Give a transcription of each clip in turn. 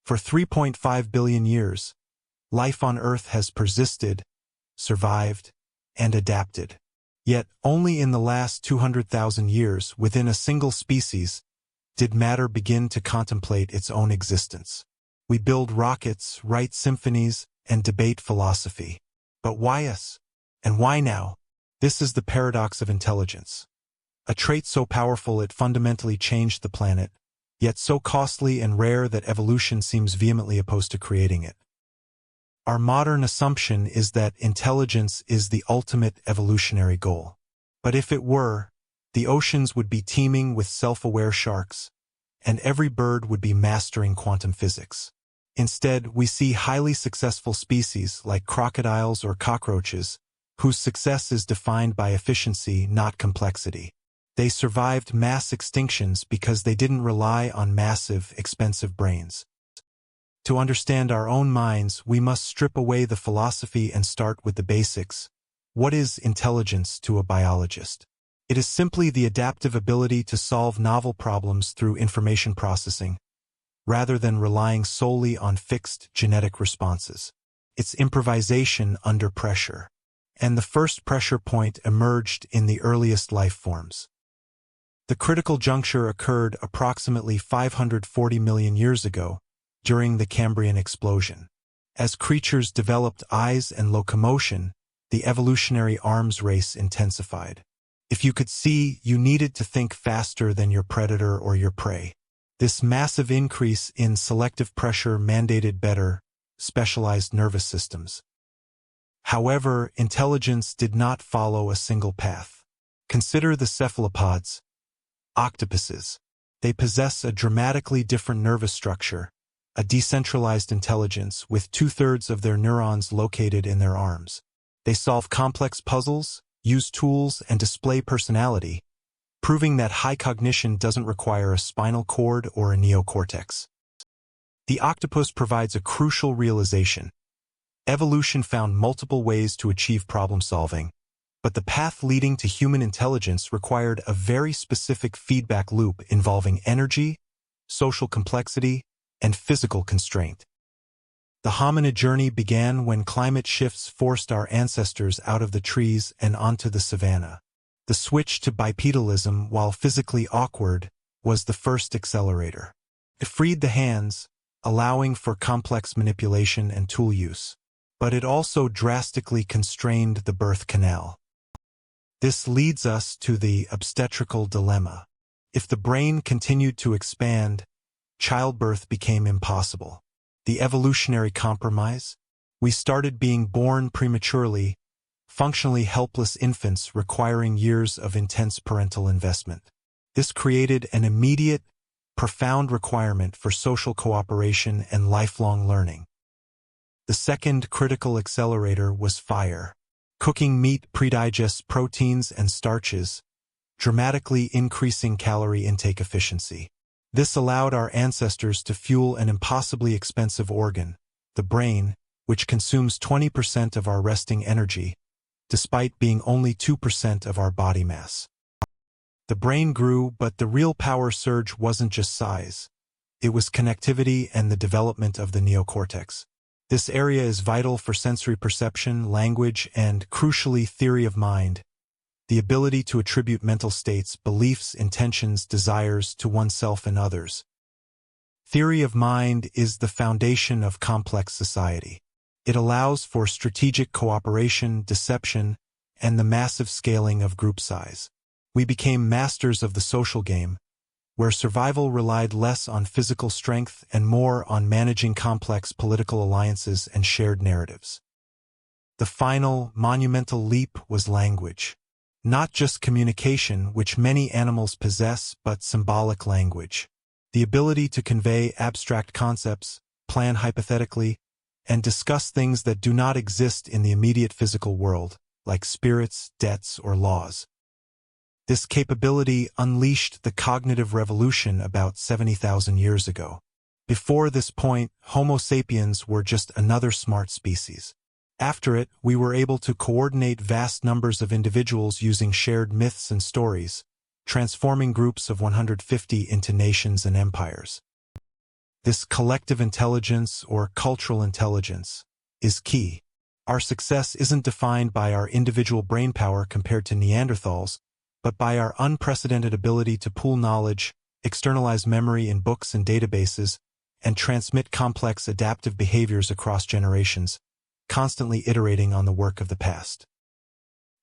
For 3.5 billion years, life on Earth has persisted, survived, and adapted. Yet, only in the last 200,000 years, within a single species, did matter begin to contemplate its own existence. We build rockets, write symphonies, and debate philosophy. But why us? And why now? This is the paradox of intelligence. A trait so powerful it fundamentally changed the planet, yet so costly and rare that evolution seems vehemently opposed to creating it. Our modern assumption is that intelligence is the ultimate evolutionary goal. But if it were, the oceans would be teeming with self-aware sharks, and every bird would be mastering quantum physics. Instead, we see highly successful species like crocodiles or cockroaches, whose success is defined by efficiency, not complexity. They survived mass extinctions because they didn't rely on massive, expensive brains. To understand our own minds, we must strip away the philosophy and start with the basics. What is intelligence to a biologist? It is simply the adaptive ability to solve novel problems through information processing, rather than relying solely on fixed genetic responses. It's improvisation under pressure. And the first pressure point emerged in the earliest life forms. The critical juncture occurred approximately 540 million years ago, during the Cambrian explosion. As creatures developed eyes and locomotion, the evolutionary arms race intensified. If you could see, you needed to think faster than your predator or your prey. This massive increase in selective pressure mandated better, specialized nervous systems. However, intelligence did not follow a single path. Consider the cephalopods, octopuses. They possess a dramatically different nervous structure, a decentralized intelligence with 2/3 of their neurons located in their arms. They solve complex puzzles, use tools, and display personality, proving that high cognition doesn't require a spinal cord or a neocortex. The octopus provides a crucial realization. Evolution found multiple ways to achieve problem solving, but the path leading to human intelligence required a very specific feedback loop involving energy, social complexity, and physical constraint. The hominid journey began when climate shifts forced our ancestors out of the trees and onto the savanna. The switch to bipedalism, while physically awkward, was the first accelerator. It freed the hands, allowing for complex manipulation and tool use. But it also drastically constrained the birth canal. This leads us to the obstetrical dilemma. If the brain continued to expand, childbirth became impossible. The evolutionary compromise? We started being born prematurely, functionally helpless infants requiring years of intense parental investment. This created an immediate, profound requirement for social cooperation and lifelong learning. The second critical accelerator was fire. Cooking meat predigests proteins and starches, dramatically increasing calorie intake efficiency. This allowed our ancestors to fuel an impossibly expensive organ, the brain, which consumes 20% of our resting energy, despite being only 2% of our body mass. The brain grew, but the real power surge wasn't just size. It was connectivity and the development of the neocortex. This area is vital for sensory perception, language, and, crucially, theory of mind, the ability to attribute mental states, beliefs, intentions, desires to oneself and others. Theory of mind is the foundation of complex society. It allows for strategic cooperation, deception, and the massive scaling of group size. We became masters of the social game, where survival relied less on physical strength and more on managing complex political alliances and shared narratives. The final, monumental leap was language. Not just communication, which many animals possess, but symbolic language. The ability to convey abstract concepts, plan hypothetically, and discuss things that do not exist in the immediate physical world, like spirits, debts, or laws. This capability unleashed the cognitive revolution about 70,000 years ago. Before this point, Homo sapiens were just another smart species. After it, we were able to coordinate vast numbers of individuals using shared myths and stories, transforming groups of 150 into nations and empires. This collective intelligence or cultural intelligence is key. Our success isn't defined by our individual brainpower compared to Neanderthals, but by our unprecedented ability to pool knowledge, externalize memory in books and databases, and transmit complex adaptive behaviors across generations, constantly iterating on the work of the past.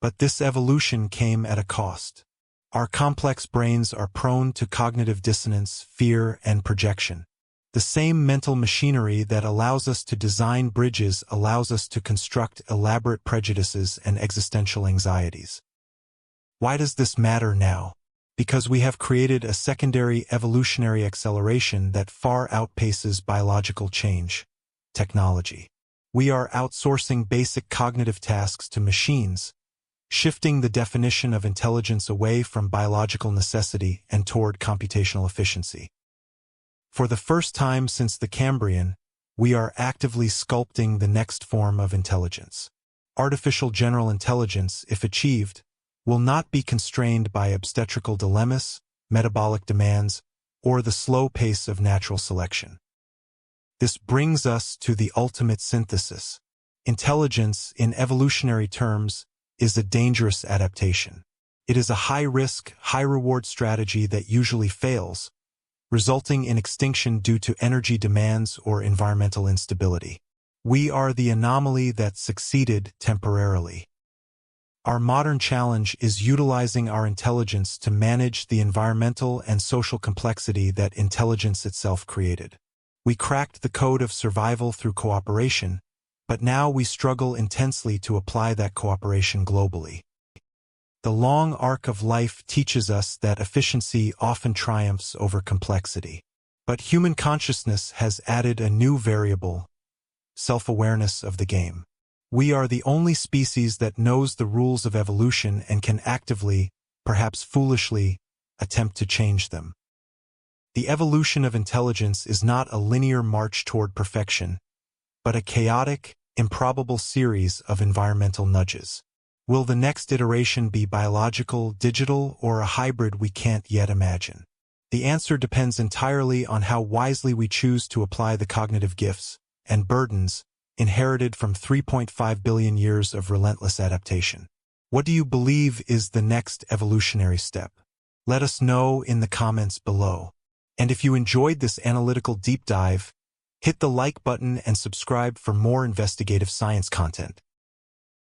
But this evolution came at a cost. Our complex brains are prone to cognitive dissonance, fear, and projection. The same mental machinery that allows us to design bridges allows us to construct elaborate prejudices and existential anxieties. Why does this matter now? Because we have created a secondary evolutionary acceleration that far outpaces biological change: technology. We are outsourcing basic cognitive tasks to machines, shifting the definition of intelligence away from biological necessity and toward computational efficiency. For the first time since the Cambrian, we are actively sculpting the next form of intelligence. Artificial general intelligence, if achieved, will not be constrained by obstetrical dilemmas, metabolic demands, or the slow pace of natural selection. This brings us to the ultimate synthesis. Intelligence, in evolutionary terms, is a dangerous adaptation. It is a high-risk, high-reward strategy that usually fails, resulting in extinction due to energy demands or environmental instability. We are the anomaly that succeeded temporarily. Our modern challenge is utilizing our intelligence to manage the environmental and social complexity that intelligence itself created. We cracked the code of survival through cooperation, but now we struggle intensely to apply that cooperation globally. The long arc of life teaches us that efficiency often triumphs over complexity. But human consciousness has added a new variable: self-awareness of the game. We are the only species that knows the rules of evolution and can actively, perhaps foolishly, attempt to change them. The evolution of intelligence is not a linear march toward perfection, but a chaotic, improbable series of environmental nudges. Will the next iteration be biological, digital, or a hybrid we can't yet imagine? The answer depends entirely on how wisely we choose to apply the cognitive gifts and burdens inherited from 3.5 billion years of relentless adaptation. What do you believe is the next evolutionary step? Let us know in the comments below. And if you enjoyed this analytical deep dive, hit the like button and subscribe for more investigative science content.